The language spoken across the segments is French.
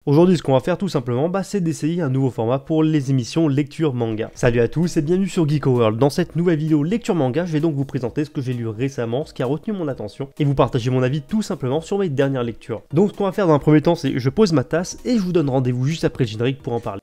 Aujourd'hui, ce qu'on va faire tout simplement, c'est d'essayer un nouveau format pour les émissions lecture manga. Salut à tous et bienvenue sur Geeko World. Dans cette nouvelle vidéo lecture manga, je vais donc vous présenter ce que j'ai lu récemment, ce qui a retenu mon attention, et vous partager mon avis tout simplement sur mes dernières lectures. Donc ce qu'on va faire dans un premier temps, c'est je pose ma tasse et je vous donne rendez-vous juste après le générique pour en parler.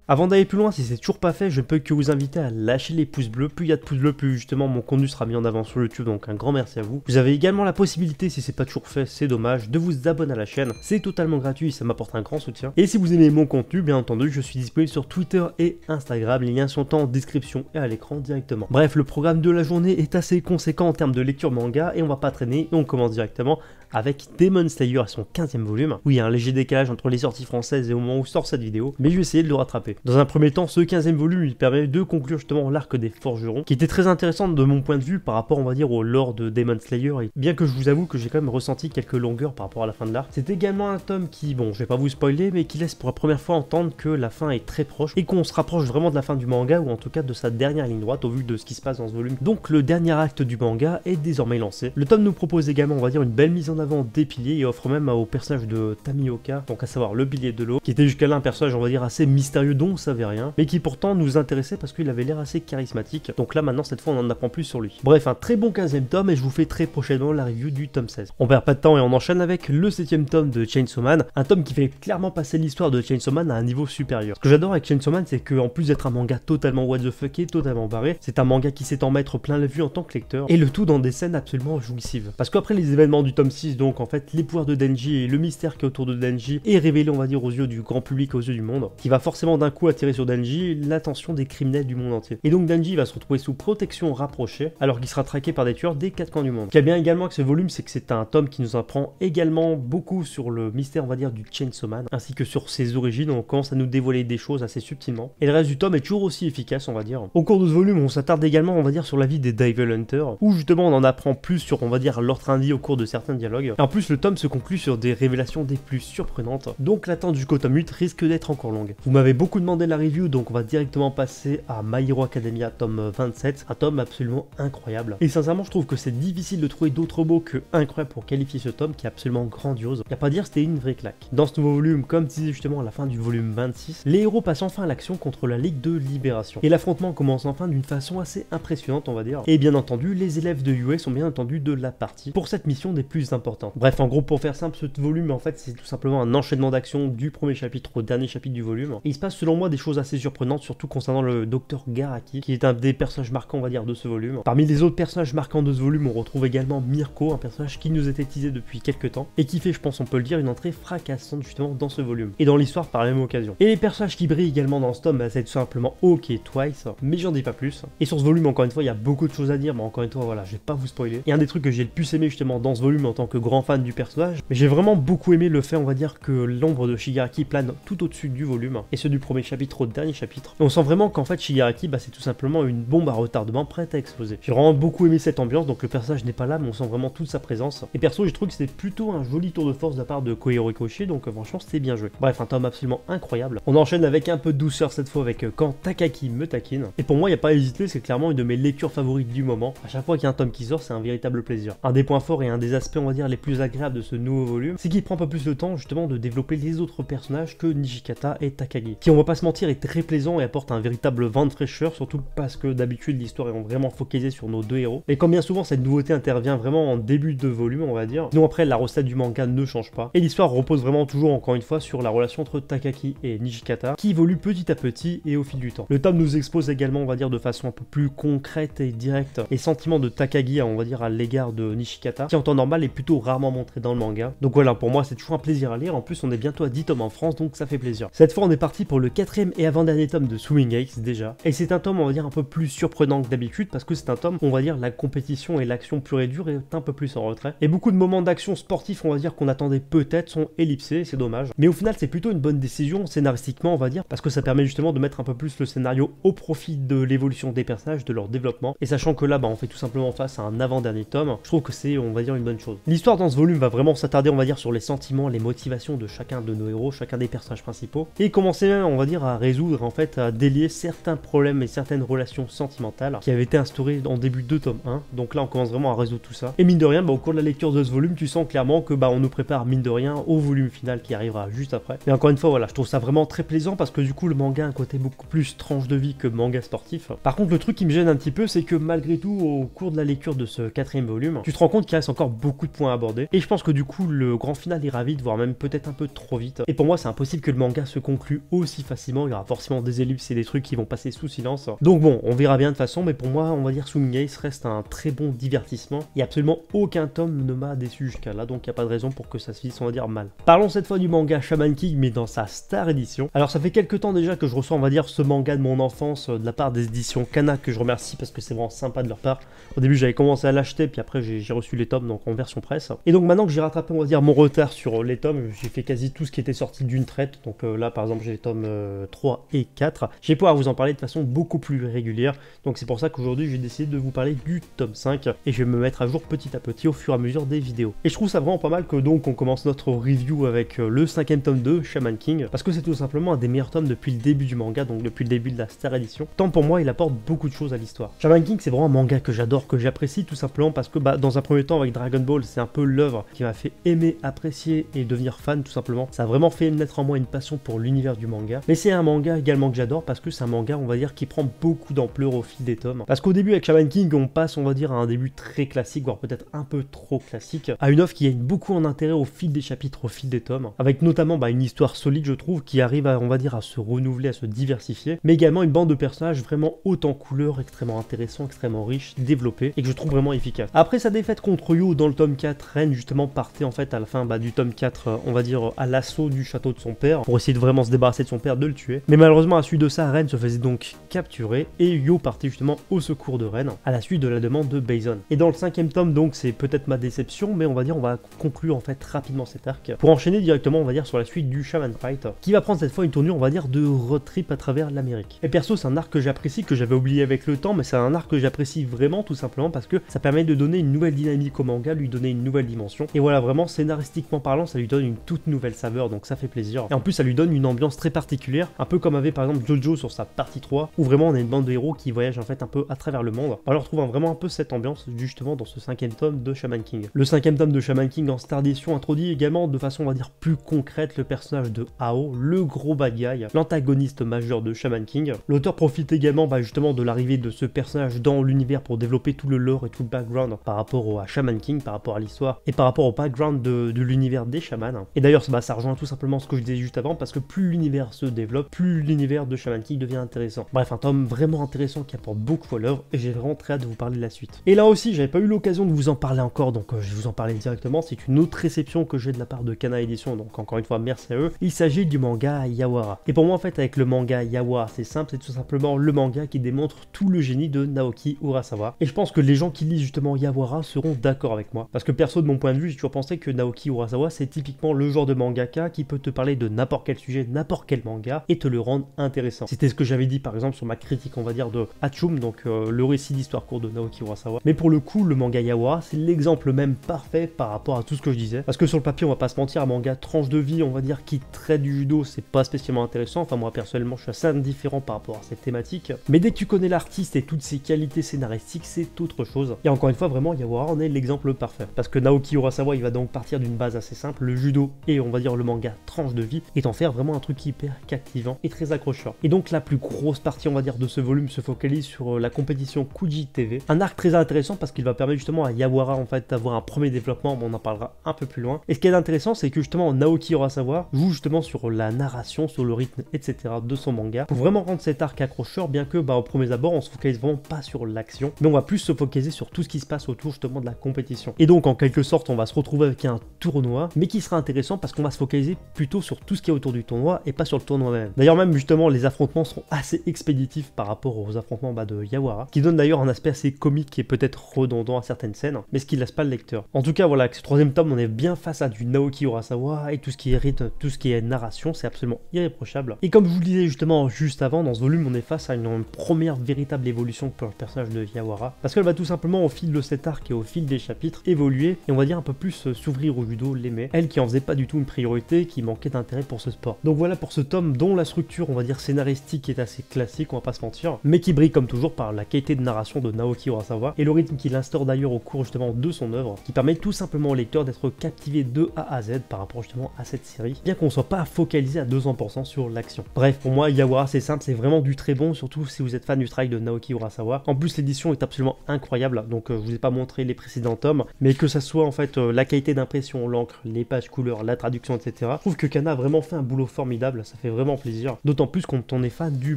Avant d'aller plus loin, si c'est toujours pas fait, je ne peux que vous inviter à lâcher les pouces bleus. Plus il y a de pouces bleus, plus justement mon contenu sera mis en avant sur YouTube, donc un grand merci à vous. Vous avez également la possibilité, si c'est pas toujours fait, c'est dommage, de vous abonner à la chaîne. C'est totalement gratuit, ça m'apporte un grand soutien. Et si vous aimez mon contenu, bien entendu, je suis disponible sur Twitter et Instagram. Les liens sont en description et à l'écran directement. Bref, le programme de la journée est assez conséquent en termes de lecture manga et on va pas traîner. On commence directement avec Demon Slayer à son 15e volume. Oui, il y a un léger décalage entre les sorties françaises et au moment où sort cette vidéo, mais je vais essayer de le rattraper. Dans un premier temps, ce 15e volume il permet de conclure justement l'arc des forgerons, qui était très intéressant de mon point de vue par rapport, on va dire, au lore de Demon Slayer, et bien que je vous avoue que j'ai quand même ressenti quelques longueurs par rapport à la fin de l'arc. C'est également un tome qui, bon, je vais pas vous spoiler, mais qui laisse pour la première fois entendre que la fin est très proche, et qu'on se rapproche vraiment de la fin du manga, ou en tout cas de sa dernière ligne droite au vu de ce qui se passe dans ce volume. Donc le dernier acte du manga est désormais lancé. Le tome nous propose également, on va dire, une belle mise en avant des piliers, et offre même au personnage de Tamioka, donc à savoir le pilier de l'eau, qui était jusqu'à là un personnage, on va dire, assez mystérieux dont on savait rien, mais qui pourtant nous intéressait parce qu'il avait l'air assez charismatique. Donc là maintenant, cette fois, on en apprend plus sur lui. Bref, un très bon 15e tome, et je vous fais très prochainement la review du tome 16. On perd pas de temps et on enchaîne avec le 7e tome de Chainsaw Man, un tome qui fait clairement passer l'histoire de Chainsaw Man à un niveau supérieur. Ce que j'adore avec Chainsaw Man, c'est qu'en plus d'être un manga totalement what the fuck et totalement barré, c'est un manga qui sait en mettre plein la vue en tant que lecteur, et le tout dans des scènes absolument jouissives. Parce qu'après les événements du tome 6, donc en fait les pouvoirs de Denji et le mystère qui est autour de Denji est révélé, on va dire, aux yeux du grand public, aux yeux du monde, qui va forcément d'un coup attirer sur Denji l'attention des criminels du monde entier. Et donc Denji va se retrouver sous protection rapprochée, alors qu'il sera traqué par des tueurs des quatre coins du monde. Ce qui est bien également avec ce volume, c'est que c'est un tome qui nous apprend également beaucoup sur le mystère, on va dire, du Chainsaw Man, ainsi que sur ses origines. On commence à nous dévoiler des choses assez subtilement. Et le reste du tome est toujours aussi efficace, on va dire. Au cours de ce volume, on s'attarde également, on va dire, sur la vie des Devil Hunters, où justement on en apprend plus sur, on va dire, leur train de vie au cours de certains dialogues. Et en plus, le tome se conclut sur des révélations des plus surprenantes. Donc l'attente jusqu'au tome 8 risque d'être encore longue. Vous m'avez beaucoup demandé la review, donc on va directement passer à My Hero Academia tome 27, un tome absolument incroyable. Et sincèrement, je trouve que c'est difficile de trouver d'autres mots que incroyable pour qualifier ce tome qui est absolument grandiose. Y a pas à dire, c'était une vraie claque. Dans ce nouveau volume, comme disait justement à la fin du volume 26, les héros passent enfin à l'action contre la Ligue de Libération. Et l'affrontement commence enfin d'une façon assez impressionnante, on va dire. Et bien entendu, les élèves de UA sont bien entendu de la partie pour cette mission des plus importantes. Bref, en gros, pour faire simple, ce volume, en fait, c'est tout simplement un enchaînement d'actions du premier chapitre au dernier chapitre du volume. Et il se passe selon moi des choses assez surprenantes, surtout concernant le docteur Garaki, qui est un des personnages marquants, on va dire, de ce volume. Parmi les autres personnages marquants de ce volume, on retrouve également Mirko, un personnage qui nous était teasé depuis quelques temps, et qui fait, je pense on peut le dire, une entrée fracassante justement dans ce volume, et dans l'histoire par la même occasion. Et les personnages qui brillent également dans ce tome, c'est tout simplement Hawk et Twice, mais j'en dis pas plus. Et sur ce volume, encore une fois, il y a beaucoup de choses à dire, mais encore une fois, voilà, je vais pas vous spoiler. Et un des trucs que j'ai le plus aimé justement dans ce volume en tant que grand fan du personnage, mais j'ai vraiment beaucoup aimé le fait, on va dire, que l'ombre de Shigaraki plane tout au-dessus du volume, et ce du premier chapitre au dernier chapitre. Et on sent vraiment qu'en fait Shigaraki, c'est tout simplement une bombe à retardement prête à exploser. J'ai vraiment beaucoup aimé cette ambiance, donc le personnage n'est pas là, mais on sent vraiment toute sa présence. Et perso, j'ai trouvé que c'était plutôt un joli tour de force de la part de Koichiro Ikoshi, donc franchement c'était bien joué. Bref, un tome absolument incroyable. On enchaîne avec un peu de douceur cette fois avec quand Takaki me taquine. Et pour moi, il n'y a pas à hésiter, c'est clairement une de mes lectures favorites du moment. À chaque fois qu'il y a un tome qui sort, c'est un véritable plaisir. Un des points forts et un des aspects, on va dire, les plus agréables de ce nouveau volume, c'est qu'il prend un peu plus de temps justement de développer les autres personnages que Nishikata et Takagi, qui, on va pas se mentir, est très plaisant et apporte un véritable vent de fraîcheur, surtout parce que d'habitude l'histoire est vraiment focalisée sur nos deux héros. Et quand bien souvent cette nouveauté intervient vraiment en début de volume, on va dire, sinon après la recette du manga ne change pas. Et l'histoire repose vraiment toujours, encore une fois, sur la relation entre Takaki et Nishikata, qui évolue petit à petit et au fil du temps. Le tome nous expose également, on va dire, de façon un peu plus concrète et directe, les sentiments de Takagi, on va dire, à l'égard de Nishikata, qui en temps normal est plutôt rarement montré dans le manga. Donc voilà, pour moi c'est toujours un plaisir à lire. En plus on est bientôt à 10 tomes en France, donc ça fait plaisir. Cette fois on est parti pour le 4e et avant-dernier tome de Swing Ace déjà. Et c'est un tome, on va dire, un peu plus surprenant que d'habitude, parce que c'est un tome, on va dire, la compétition et l'action pure et dure est un peu plus en retrait. Et beaucoup de moments d'action sportifs, on va dire, qu'on attendait peut-être sont ellipsés, c'est dommage. Mais au final c'est plutôt une bonne décision scénaristiquement, on va dire, parce que ça permet justement de mettre un peu plus le scénario au profit de l'évolution des personnages, de leur développement. Et sachant que là, on fait tout simplement face à un avant-dernier tome, je trouve que c'est, on va dire, une bonne chose. L'histoire dans ce volume va vraiment s'attarder, on va dire, sur les sentiments, les motivations de chacun de nos héros, chacun des personnages principaux, et commencer même, on va dire, dire, à résoudre, en fait, à délier certains problèmes et certaines relations sentimentales qui avaient été instaurées en début de tome 1. Donc là, on commence vraiment à résoudre tout ça. Et mine de rien, au cours de la lecture de ce volume, tu sens clairement que on nous prépare, mine de rien, au volume final qui arrivera juste après. Mais encore une fois, voilà, je trouve ça vraiment très plaisant parce que du coup, le manga a un côté beaucoup plus tranche de vie que manga sportif. Par contre, le truc qui me gêne un petit peu, c'est que malgré tout, au cours de la lecture de ce 4e volume, tu te rends compte qu'il reste encore beaucoup de points à aborder. Et je pense que du coup, le grand final ira vite, voire même peut-être un peu trop vite. Et pour moi, c'est impossible que le manga se conclue aussi facilement. Il y aura forcément des ellipses et des trucs qui vont passer sous silence. Donc bon, on verra bien de toute façon, mais pour moi, on va dire Swing Ace reste un très bon divertissement. Il n'y a absolument aucun tome ne m'a déçu jusqu'à là, donc il n'y a pas de raison pour que ça se finisse, on va dire, mal. Parlons cette fois du manga Shaman King, mais dans sa Star Edition. Alors ça fait quelques temps déjà que je reçois, on va dire, ce manga de mon enfance de la part des éditions Kana, que je remercie parce que c'est vraiment sympa de leur part. Au début, j'avais commencé à l'acheter, puis après, j'ai reçu les tomes, donc en version presse. Et donc maintenant que j'ai rattrapé, on va dire, mon retard sur les tomes, j'ai fait quasi tout ce qui était sorti d'une traite. Donc là, par exemple, j'ai les tomes 3 et 4. Je vais pouvoir vous en parler de façon beaucoup plus régulière. Donc c'est pour ça qu'aujourd'hui, j'ai décidé de vous parler du tome 5 et je vais me mettre à jour petit à petit au fur et à mesure des vidéos. Et je trouve ça vraiment pas mal que donc on commence notre review avec le 5e tome de Shaman King, parce que c'est tout simplement un des meilleurs tomes depuis le début du manga, donc depuis le début de la Star Edition. Tant pour moi, il apporte beaucoup de choses à l'histoire. Shaman King, c'est vraiment un manga que j'adore, que j'apprécie tout simplement parce que dans un premier temps avec Dragon Ball, c'est un peu l'œuvre qui m'a fait aimer, apprécier et devenir fan tout simplement. Ça a vraiment fait naître en moi une passion pour l'univers du manga. Mais c'est un manga également que j'adore parce que c'est un manga, on va dire, qui prend beaucoup d'ampleur au fil des tomes. Parce qu'au début avec Shaman King, on passe, on va dire, à un début très classique, voire peut-être un peu trop classique, à une œuvre qui gagne beaucoup en intérêt au fil des chapitres, au fil des tomes, avec notamment une histoire solide, je trouve, qui arrive à, on va dire, à se renouveler, à se diversifier, mais également une bande de personnages vraiment haute en couleurs, extrêmement intéressants, extrêmement riches, développés, et que je trouve vraiment efficace. Après sa défaite contre Yo dans le tome 4, Ren justement partait en fait à la fin du tome 4, on va dire, à l'assaut du château de son père, pour essayer de vraiment se débarrasser de son père, de le tuer. Mais malheureusement, à la suite de ça, Ren se faisait donc capturer, et Yo partait justement au secours de Ren, à la suite de la demande de Bison. Et dans le 5e tome, donc, c'est peut-être ma déception, mais on va dire, on va conclure en fait rapidement cet arc, pour enchaîner directement, on va dire, sur la suite du Shaman Fight, qui va prendre cette fois une tournure, on va dire, de road trip à travers l'Amérique. Et perso, c'est un arc que j'apprécie, que j'avais oublié avec le temps, mais c'est un arc que j'apprécie vraiment, tout simplement, parce que ça permet de donner une nouvelle dynamique au manga, lui donner une nouvelle dimension. Et voilà, vraiment, scénaristiquement parlant, ça lui donne une toute nouvelle saveur, donc ça fait plaisir. Et en plus, ça lui donne une ambiance très particulière, un peu comme avait par exemple Jojo sur sa partie 3, où vraiment on a une bande de héros qui voyagent en fait un peu à travers le monde. Alors, on retrouve vraiment un peu cette ambiance, justement, dans ce 5e tome de Shaman King. Le 5e tome de Shaman King en Star Edition introduit également de façon, on va dire, plus concrète le personnage de Ao, le gros bad guy, l'antagoniste majeur de Shaman King. L'auteur profite également justement de l'arrivée de ce personnage dans l'univers pour développer tout le lore et tout le background par rapport à Shaman King, par rapport à l'histoire et par rapport au background de l'univers des chamans. Et d'ailleurs ça rejoint tout simplement ce que je disais juste avant, parce que plus l'univers se développe, plus l'univers de Shaman King devient intéressant. Bref, un tome vraiment intéressant qui apporte beaucoup à l'œuvre et j'ai vraiment très hâte de vous parler de la suite. Et là aussi, j'avais pas eu l'occasion de vous en parler encore, donc je vais vous en parler directement. C'est une autre réception que j'ai de la part de Kana Edition, donc encore une fois merci à eux. Il s'agit du manga Yawara. Et pour moi en fait, avec le manga Yawara, c'est simple, c'est tout simplement le manga qui démontre tout le génie de Naoki Urasawa. Et je pense que les gens qui lisent justement Yawara seront d'accord avec moi, parce que perso de mon point de vue, j'ai toujours pensé que Naoki Urasawa c'est typiquement le genre de mangaka qui peut te parler de n'importe quel sujet, n'importe quel manga et te le rendre intéressant. C'était ce que j'avais dit par exemple sur ma critique, on va dire, de Hatsum, donc le récit d'histoire courte de Naoki Urasawa. Mais pour le coup, le manga Yawara, c'est l'exemple même parfait par rapport à tout ce que je disais, parce que sur le papier, on va pas se mentir, un manga tranche de vie, on va dire, qui traite du judo, c'est pas spécialement intéressant. Enfin moi personnellement, je suis assez indifférent par rapport à cette thématique. Mais dès que tu connais l'artiste et toutes ses qualités scénaristiques, c'est autre chose. Et encore une fois, vraiment, Yawara en est l'exemple parfait, parce que Naoki Urasawa, il va donc partir d'une base assez simple, le judo et on va dire le manga tranche de vie, et t'en faire vraiment un truc hyper captivant et très accrocheur. Et donc la plus grosse partie, on va dire, de ce volume se focalise sur la compétition Kuji TV, un arc très intéressant parce qu'il va permettre justement à Yawara en fait d'avoir un premier développement, mais on en parlera un peu plus loin. Et ce qui est intéressant, c'est que justement Naoki Urasawa joue justement sur la narration, sur le rythme, etc. de son manga, pour vraiment rendre cet arc accrocheur, bien que au premier abord on se focalise vraiment pas sur l'action, mais on va plus se focaliser sur tout ce qui se passe autour justement de la compétition. Et donc en quelque sorte on va se retrouver avec un tournoi, mais qui sera intéressant parce qu'on va se focaliser plutôt sur tout ce qui est autour du tournoi et pas sur le tournoi même. D'ailleurs même justement les affrontements seront assez expéditifs par rapport aux affrontements de Yawara, qui donne d'ailleurs un aspect assez comique qui est peut-être redondant à certaines scènes, mais ce qui laisse pas le lecteur. En tout cas voilà, avec ce troisième tome on est bien face à du Naoki Urasawa et tout ce qui est rythme, tout ce qui est narration, c'est absolument irréprochable. Et comme je vous le disais justement juste avant, dans ce volume on est face à une première véritable évolution pour le personnage de Yawara, parce qu'elle va tout simplement au fil de cet arc et au fil des chapitres évoluer et on va dire un peu plus s'ouvrir au judo, l'aimer, elle qui en faisait pas du tout une priorité, qui manquait d'intérêt pour ce sport. Donc voilà pour ce tome tome dont la structure, on va dire scénaristique, est assez classique, on va pas se mentir, mais qui brille comme toujours par la qualité de narration de Naoki Urasawa et le rythme qu'il instaure d'ailleurs au cours justement de son œuvre, qui permet tout simplement au lecteur d'être captivé de A à Z par rapport justement à cette série, bien qu'on soit pas focalisé à 200% sur l'action. Bref, pour moi, Yawara, c'est simple, c'est vraiment du très bon, surtout si vous êtes fan du travail de Naoki Urasawa. En plus, l'édition est absolument incroyable, donc je vous ai pas montré les précédents tomes, mais que ça soit en fait la qualité d'impression, l'encre, les pages couleurs, la traduction, etc. Je trouve que Kana a vraiment fait un boulot formidable, ça fait vraiment plaisir, d'autant plus quand on est fan du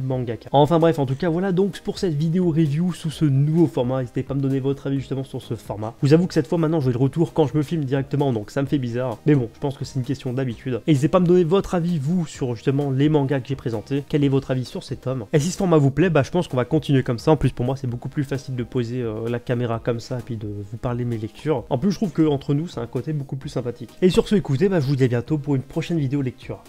mangaka. Enfin bref, en tout cas, voilà donc pour cette vidéo review sous ce nouveau format. N'hésitez pas à me donner votre avis justement sur ce format. Je vous avoue que cette fois maintenant je vais le retour quand je me filme directement, donc ça me fait bizarre, mais bon, je pense que c'est une question d'habitude. Et n'hésitez pas à me donner votre avis vous sur justement les mangas que j'ai présentés, quel est votre avis sur ces tomes. Et si ce format vous plaît, bah je pense qu'on va continuer comme ça. En plus pour moi c'est beaucoup plus facile de poser la caméra comme ça et puis de vous parler de mes lectures. En plus je trouve que entre nous c'est un côté beaucoup plus sympathique. Et sur ce, écoutez, bah je vous dis à bientôt pour une prochaine vidéo lecture.